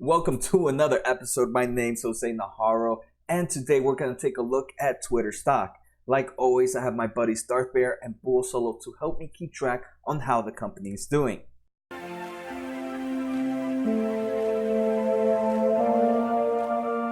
Welcome to another episode. My name's Jose Najarro, and today we're going to take a look at Twitter stock. Like always, I have my buddies Darth Bear and Bull Solo to help me keep track on how the company is doing.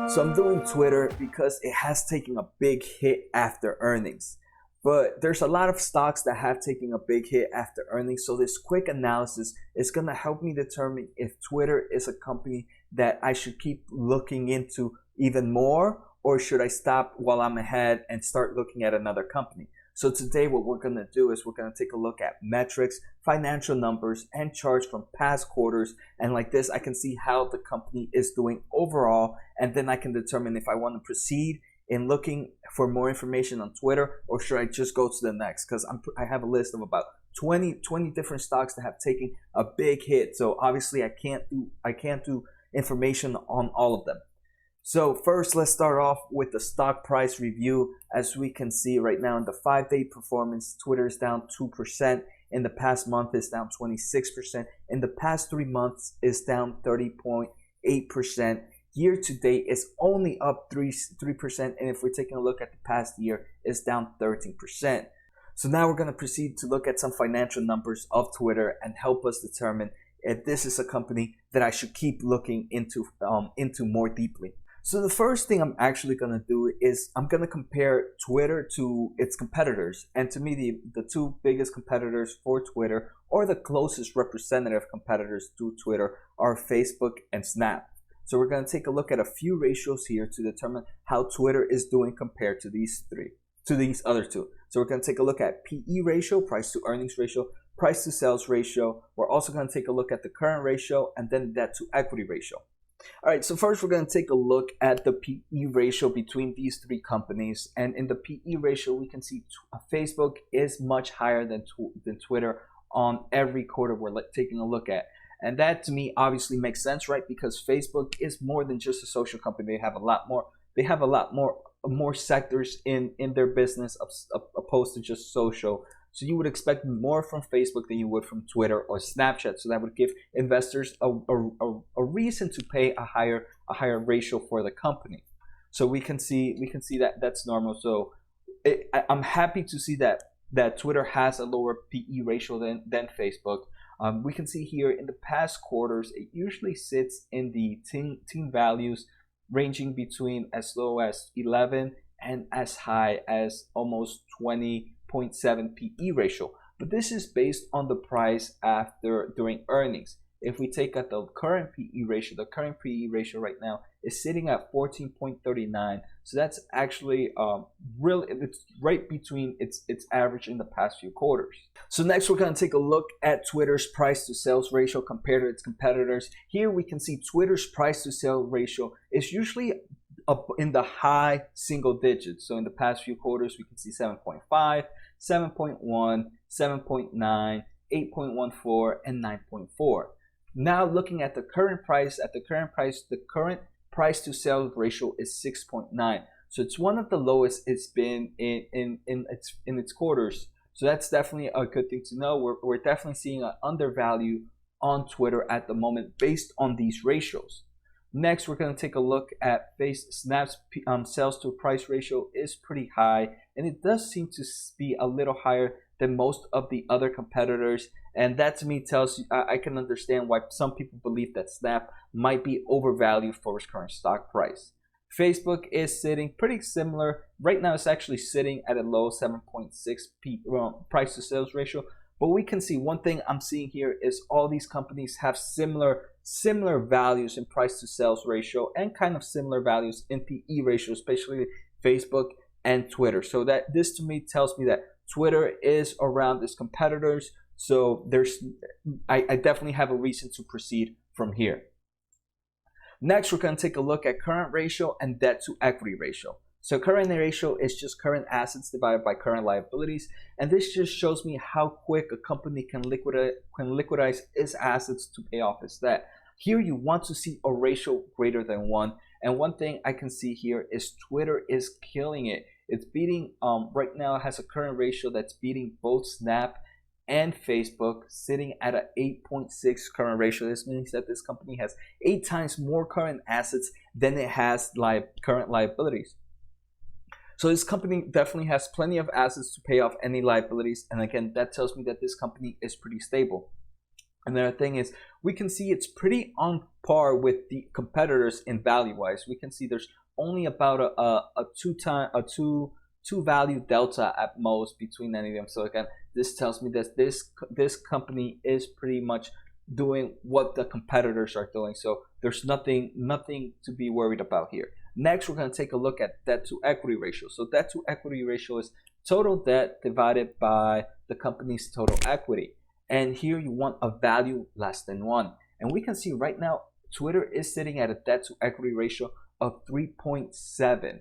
So I'm doing Twitter because it has taken a big hit after earnings. But there's a lot of stocks that have taken a big hit after earnings. So this quick analysis is going to help me determine if Twitter is a company that I should keep looking into even more, or should I stop while I'm ahead and start looking at another company. So today what we're going to do is we're going to take a look at metrics, financial numbers, and charts from past quarters. And like this, I can see how the company is doing overall. And then I can determine if I want to proceed in looking for more information on Twitter, or should I just go to the next? Because I have a list of about 20 different stocks that have taken a big hit. So obviously I can't do information on all of them. So first, let's start off with the stock price review. As we can see right now in the 5-day performance, Twitter is down 2%. In the past month, it's down 26%. In the past 3 months, it's down 30.8%. Year to date is only up 3%, and if we're taking a look at the past year, it's down 13%. So now we're going to proceed to look at some financial numbers of Twitter and help us determine if this is a company that I should keep looking into more deeply. So the first thing I'm actually going to do is I'm going to compare Twitter to its competitors. And to me, the two biggest competitors for Twitter, or the closest representative competitors to Twitter, are Facebook and Snap. So we're going to take a look at a few ratios here to determine how Twitter is doing compared to these other two. So we're going to take a look at PE ratio, price to earnings ratio, price to sales ratio. We're also going to take a look at the current ratio and then debt to equity ratio. All right, so first we're going to take a look at the PE ratio between these three companies. And in the PE ratio, we can see Facebook is much higher than Twitter on every quarter we're taking a look at. And that to me obviously makes sense, right? Because Facebook is more than just a social company. They have a lot more sectors in their business opposed to just social. So you would expect more from Facebook than you would from Twitter or Snapchat. So that would give investors a reason to pay a higher ratio for the company. So we can see that that's normal. So I'm happy to see that Twitter has a lower PE ratio than Facebook. We can see here in the past quarters, it usually sits in the teen values ranging between as low as 11 and as high as almost 20.7 PE ratio. But this is based on the price during earnings. If we take at the current PE ratio, the current PE ratio right now is sitting at 14.39. So that's actually it's right between its average in the past few quarters. So next we're going to take a look at Twitter's price to sales ratio compared to its competitors. Here we can see Twitter's price to sales ratio is usually up in the high single digits. So in the past few quarters, we can see 7.5, 7.1, 7.9, 8.14, and 9.4. Now looking at the current price, the current price to sales ratio is 6.9. So it's one of the lowest it's been in its quarters. So that's definitely a good thing to know. We're definitely seeing an undervalue on Twitter at the moment based on these ratios. Next, we're going to take a look at Snap's sales to price ratio is pretty high, and it does seem to be a little higher than most of the other competitors. And that to me tells you, I can understand why some people believe that Snap might be overvalued for its current stock price. Facebook is sitting pretty similar. Right now it's actually sitting at a low 7.6 price to sales ratio. But we can see one thing I'm seeing here is all these companies have similar values in price to sales ratio and kind of similar values in PE ratio, especially Facebook and Twitter. So that this to me tells me that Twitter is around its competitors. So I definitely have a reason to proceed from here. Next, we're going to take a look at current ratio and debt to equity ratio. So current ratio is just current assets divided by current liabilities, and this just shows me how quick a company can liquidize its assets to pay off its debt. Here you want to see a ratio greater than 1, and one thing I can see here is Twitter is killing it. It's beating right now, it has a current ratio that's beating both Snap and Facebook sitting at an 8.6 current ratio. This means that this company has 8 times more current assets than it has current liabilities. So this company definitely has plenty of assets to pay off any liabilities. And again, that tells me that this company is pretty stable. Another thing is we can see it's pretty on par with the competitors in value wise. We can see there's only about a two value delta at most between any of them. So again, this tells me that this company is pretty much doing what the competitors are doing. So there's nothing to be worried about here. Next, we're going to take a look at debt to equity ratio. So debt to equity ratio is total debt divided by the company's total equity. And here you want a value less than 1. And we can see right now, Twitter is sitting at a debt to equity ratio of 0.37.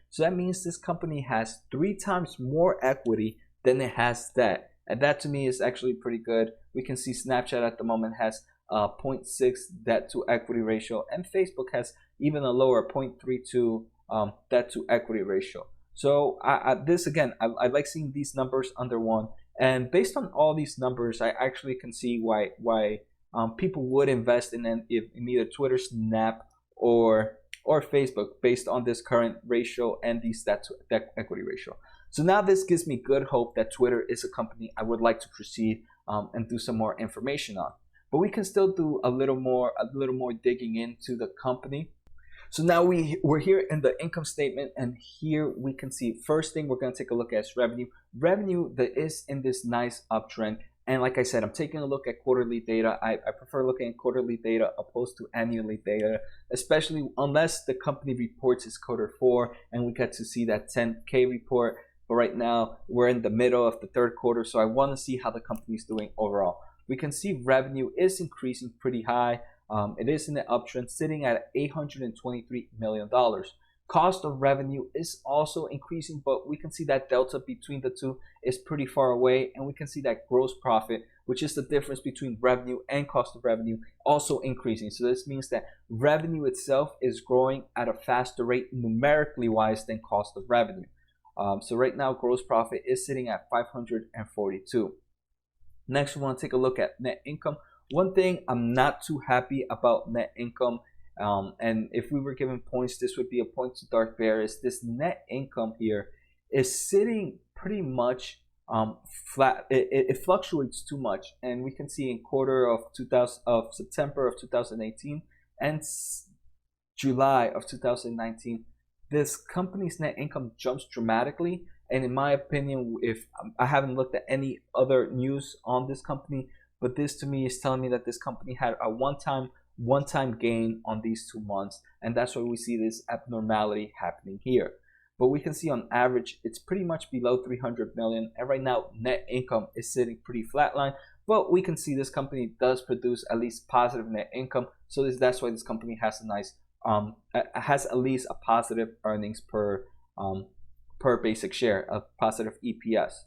So that means this company has 3 times more equity than it has debt. And that to me is actually pretty good. We can see Snapchat at the moment has 0.6 debt to equity ratio, and Facebook has even a lower 0.32 debt to equity ratio. So this again, I like seeing these numbers under 1, and based on all these numbers, I actually can see why people would invest in either Twitter, Snap, or Facebook based on this current ratio and these debt to equity ratio. So now this gives me good hope that Twitter is a company I would like to proceed and do some more information on. But we can still do a little more digging into the company. So now we're here in the income statement, and here we can see first thing we're going to take a look at is revenue. Revenue that is in this nice uptrend. And like I said, I'm taking a look at quarterly data. I prefer looking at quarterly data opposed to annually data, especially unless the company reports its Q4 and we get to see that 10K report. But right now we're in the middle of the third quarter, so I want to see how the company is doing overall. We can see revenue is increasing pretty high. It is in the uptrend, sitting at $823 million. Cost of revenue is also increasing, but we can see that delta between the two is pretty far away, and we can see that gross profit, which is the difference between revenue and cost of revenue, also increasing. So this means that revenue itself is growing at a faster rate numerically wise than cost of revenue. So right now, gross profit is sitting at 542. Next, we want to take a look at net income. One thing I'm not too happy about net income, and if we were given points, this would be a point to Darth Bear, is this net income here is sitting pretty much flat. It fluctuates too much, and we can see in quarter of September of 2018 and July of 2019, this company's net income jumps dramatically. And in my opinion, if I haven't looked at any other news on this company, but this to me is telling me that this company had a one-time gain on these 2 months, and that's why we see this abnormality happening here. But we can see on average it's pretty much below 300 million, and right now net income is sitting pretty flatline. But we can see this company does produce at least positive net income, so that's why this company has a nice has at least a positive earnings per basic share, a positive EPS.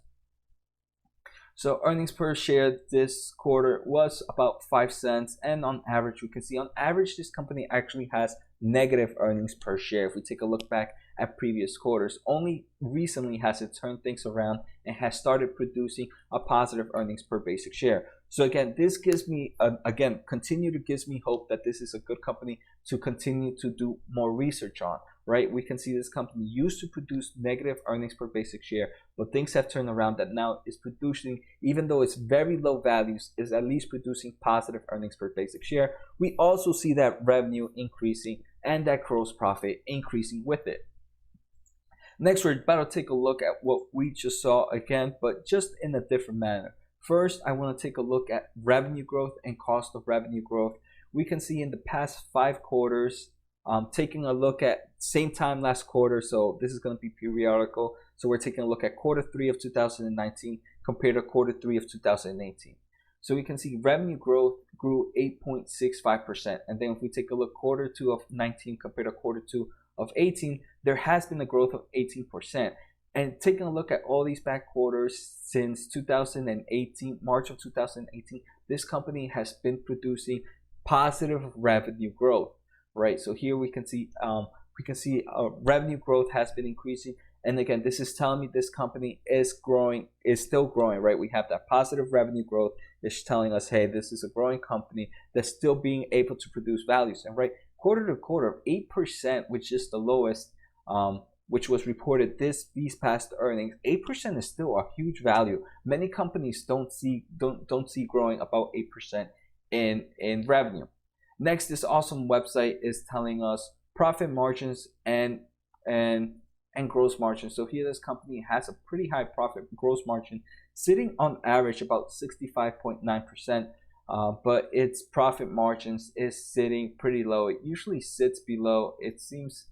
So earnings per share this quarter was about 5 cents, and on average we can see on average this company actually has negative earnings per share. If we take a look back at previous quarters, only recently has it turned things around and has started producing a positive earnings per basic share. So again, this gives me gives me hope that this is a good company to continue to do more research on. Right, we can see this company used to produce negative earnings per basic share, but things have turned around that now is producing, even though it's very low values, is at least producing positive earnings per basic share. We also see that revenue increasing and that gross profit increasing with it. Next, we're about to take a look at what we just saw again, but just in a different manner. First, I want to take a look at revenue growth and cost of revenue growth. We can see in the past 5 quarters, taking a look at same time last quarter, so this is going to be periodical. So we're taking a look at Q3 of 2019 compared to Q3 of 2018. So we can see revenue growth grew 8.65%, and then if we take a look Q2 of 19 compared to Q2 of 18, there has been a growth of 18%. And taking a look at all these back quarters since 2018, March of 2018, this company has been producing positive revenue growth. Right, so here we can see revenue growth has been increasing, And again, this is telling me this company is growing, is still growing, right? We have that positive revenue growth. It's telling us, hey, this is a growing company that's still being able to produce values. And right, quarter to quarter, 8%, which is the lowest, which was reported these past earnings. 8% is still a huge value. Many companies don't see growing about 8% in revenue. Next, this awesome website is telling us profit margins and gross margin. So here this company has a pretty high profit gross margin, sitting on average about 65.9%, but its profit margins is sitting pretty low. It usually sits below, it seems,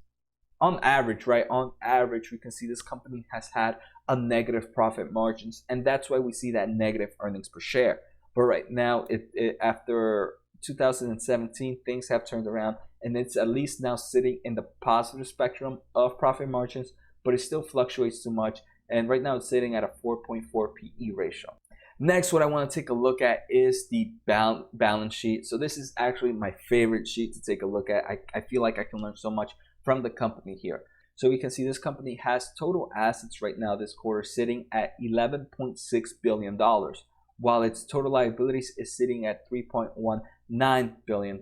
on average, right? On average, we can see this company has had a negative profit margins, and that's why we see that negative earnings per share. But right now, after 2017, things have turned around, and it's at least now sitting in the positive spectrum of profit margins, but it still fluctuates too much. And right now it's sitting at a 4.4 PE ratio. Next, what I want to take a look at is the balance sheet. So this is actually my favorite sheet to take a look at. I feel like I can learn so much from the company here. So we can see this company has total assets right now this quarter sitting at $11.6 billion, while its total liabilities is sitting at $3.19 billion.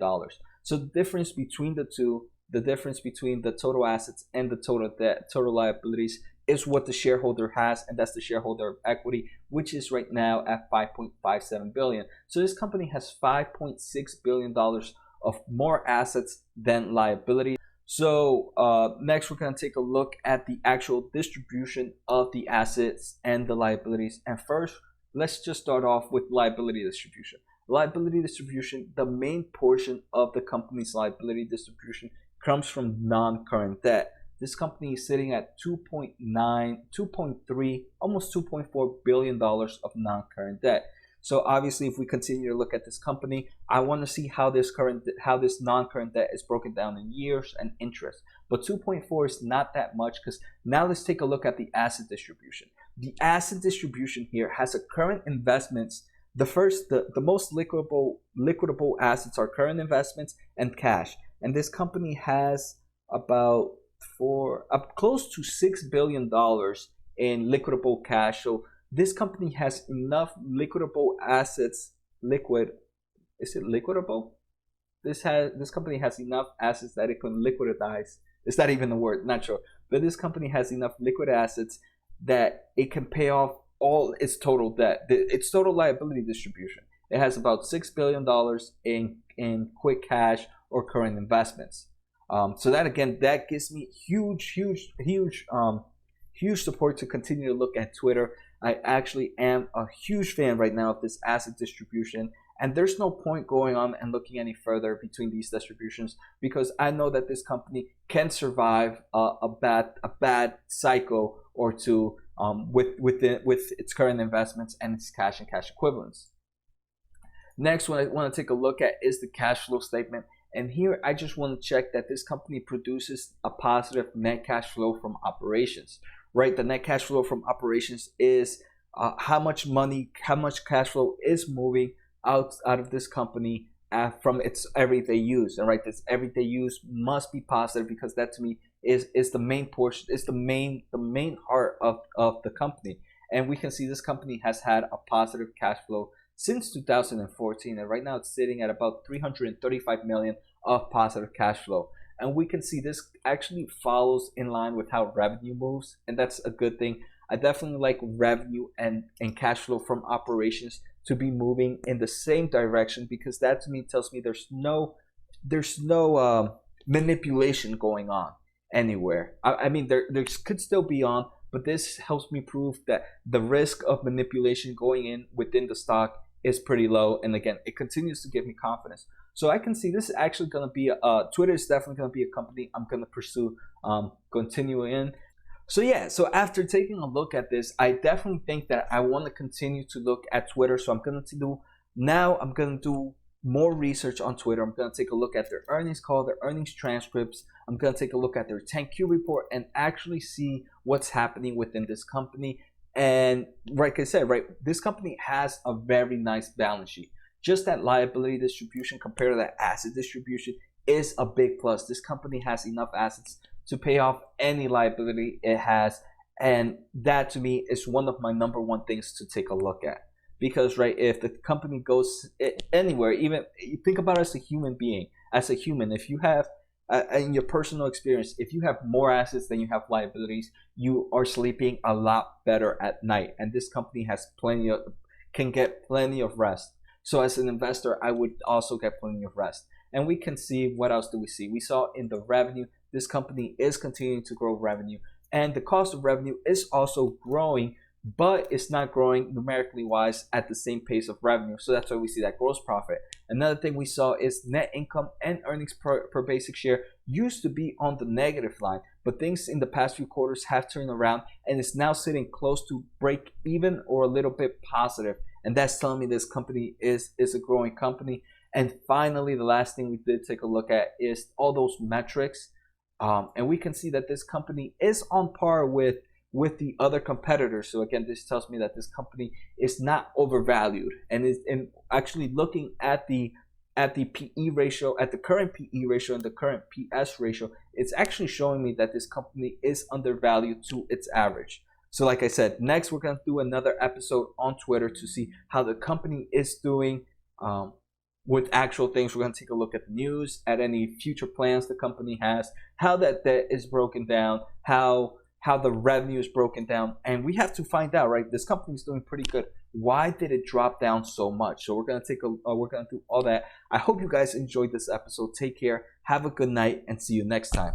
So the difference between the two, the difference between the total assets and the total debt, total liabilities, is what the shareholder has, and that's the shareholder equity, which is right now at $5.57 billion. So this company has $5.6 billion of more assets than liabilities. So next, we're going to take a look at the actual distribution of the assets and the liabilities. And first, let's just start off with liability distribution. Liability distribution, the main portion of the company's liability distribution comes from non-current debt. This company is sitting at 2.3, almost $2.4 billion of non-current debt. So obviously, if we continue to look at this company, I want to see how this non-current debt is broken down in years and interest. But 2.4 is not that much, because now let's take a look at the asset distribution. The asset distribution here has a current investments. The most liquidable assets are current investments and cash. And this company has about close to $6 billion in liquidable cash. So this company has enough liquidable assets. Is it liquidable? This company has enough assets that it can liquidize. Is that even a word? Not sure. But this company has enough liquid assets that it can pay off all its total debt, its total liability distribution. It has about $6 billion in quick cash or current investments. So that, again, that gives me huge support to continue to look at Twtr. I actually am a huge fan right now of this asset distribution, and there's no point going on and looking any further between these distributions, because I know that this company can survive a bad cycle or two with its current investments and its cash and cash equivalents. Next, what I want to take a look at is the cash flow statement. And here I just want to check that this company produces a positive net cash flow from operations, right? The net cash flow from operations is how much cash flow is moving out of this company from its everyday use. And right, this everyday use must be positive, because that to me is the main portion, is the main heart of the company. And we can see this company has had a positive cash flow since 2014, and right now it's sitting at about $335 million of positive cash flow. And we can see this actually follows in line with how revenue moves, and that's a good thing. I definitely like revenue and cash flow from operations to be moving in the same direction, because that to me tells me there's no manipulation going on anywhere. I mean, there could still be on, but this helps me prove that the risk of manipulation going in within the stock is pretty low. And again, it continues to give me confidence. So I can see this is actually going to be Twtr is definitely going to be a company I'm going to pursue continuing in. So yeah, so after taking a look at this, I definitely think that I want to continue to look at Twtr. So I'm going to do more research on Twtr. I'm going to take a look at their earnings call, their earnings transcripts. I'm going to take a look at their 10Q report and actually see what's happening within this company. And like I said, right, this company has a very nice balance sheet. Just that liability distribution compared to that asset distribution is a big plus. This company has enough assets to pay off any liability it has, And that to me is one of my number one things to take a look at. Because, right, if the company goes anywhere, even you think about it as a human being, as a human, if you have, in your personal experience, if you have more assets than you have liabilities, you are sleeping a lot better at night. And this company has can get plenty of rest. So as an investor, I would also get plenty of rest. And we can see, what else do we see? We saw in the revenue, this company is continuing to grow revenue. And the cost of revenue is also growing, but it's not growing numerically wise at the same pace of revenue. So that's why we see that gross profit. Another thing we saw is net income and earnings per basic share used to be on the negative line, but things in the past few quarters have turned around and it's now sitting close to break even or a little bit positive. And that's telling me this company is a growing company. And finally, the last thing we did take a look at is all those metrics. And we can see that this company is on par with the other competitors. So again, this tells me that this company is not overvalued, and actually looking at the PE ratio, at the current PE ratio and the current PS ratio, it's actually showing me that this company is undervalued to its average. So like I said, next we're going to do another episode on Twitter to see how the company is doing with actual things. We're going to take a look at the news, at any future plans the company has, how that debt is broken down, how the revenue is broken down, and we have to find out, right? This company is doing pretty good. Why did it drop down so much? So we're gonna do all that. I hope you guys enjoyed this episode. Take care, have a good night, and see you next time.